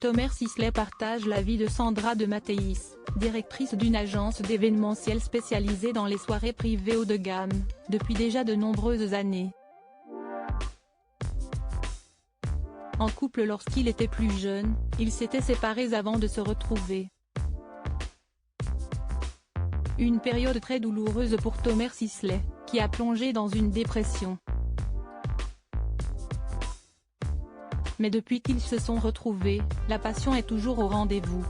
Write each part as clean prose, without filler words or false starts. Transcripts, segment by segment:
Tomer Sisley partage la vie de Sandra de Mattéis, directrice d'une agence d'événementiel spécialisée dans les soirées privées haut de gamme, depuis déjà de nombreuses années. En couple lorsqu'il était plus jeune, ils s'étaient séparés avant de se retrouver. Une période très douloureuse pour Tomer Sisley, qui a plongé dans une dépression. Mais depuis qu'ils se sont retrouvés, la passion est toujours au rendez-vous.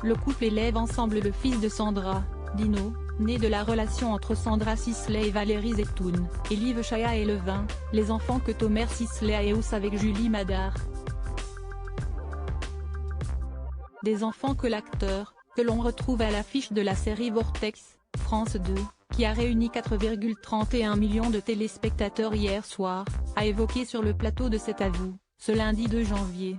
Le couple élève ensemble le fils de Sandra, Dino, né de la relation entre Sandra Sisley et Valérie Zetoun, et Liv Chaya et Levin, les enfants que Tomer Sisley a et hausse avec Julie Madar. Des enfants que l'acteur, que l'on retrouve à l'affiche de la série Vortex, France 2, qui a réuni 4,31 millions de téléspectateurs hier soir, a évoqué sur le plateau de C'est à vous, ce lundi 2 janvier.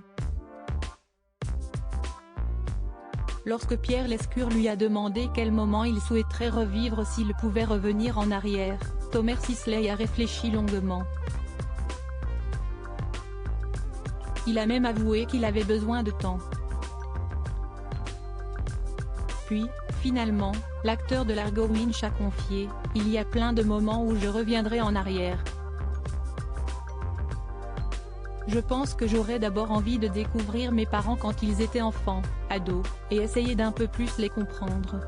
Lorsque Pierre Lescure lui a demandé quel moment il souhaiterait revivre s'il pouvait revenir en arrière, Tomer Sisley a réfléchi longuement. Il a même avoué qu'il avait besoin de temps. Puis, finalement, l'acteur de Largo Winch a confié « Il y a plein de moments où je reviendrai en arrière. Je pense que j'aurais d'abord envie de découvrir mes parents quand ils étaient enfants, ados, et essayer d'un peu plus les comprendre. »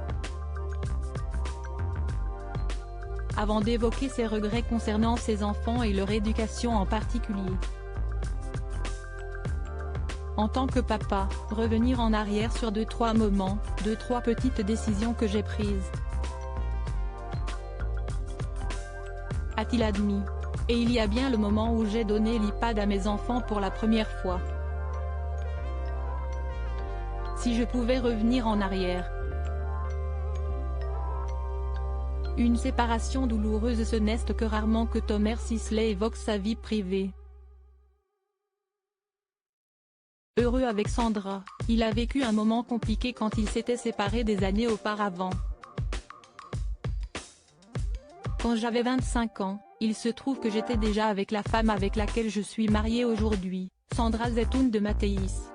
Avant d'évoquer ses regrets concernant ses enfants et leur éducation en particulier. En tant que papa, revenir en arrière sur 2-3 moments, 2-3 petites décisions que j'ai prises. A-t-il admis. Et il y a bien le moment où j'ai donné l'iPad à mes enfants pour la première fois. Si je pouvais revenir en arrière. Une séparation douloureuse, ce n'est que rarement que Tomer Sisley évoque sa vie privée. Heureux avec Sandra, il a vécu un moment compliqué quand ils s'étaient séparés des années auparavant. Quand j'avais 25 ans, il se trouve que j'étais déjà avec la femme avec laquelle je suis marié aujourd'hui, Sandra Zetoun de Mattéis.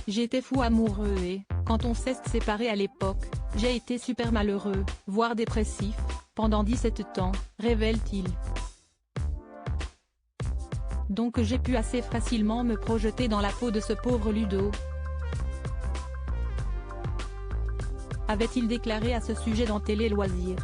J'étais fou amoureux et, quand on s'est séparés à l'époque, j'ai été super malheureux, voire dépressif, pendant 17 ans, révèle-t-il. Donc j'ai pu assez facilement me projeter dans la peau de ce pauvre Ludo. Avait-il déclaré à ce sujet dans Télé Loisirs.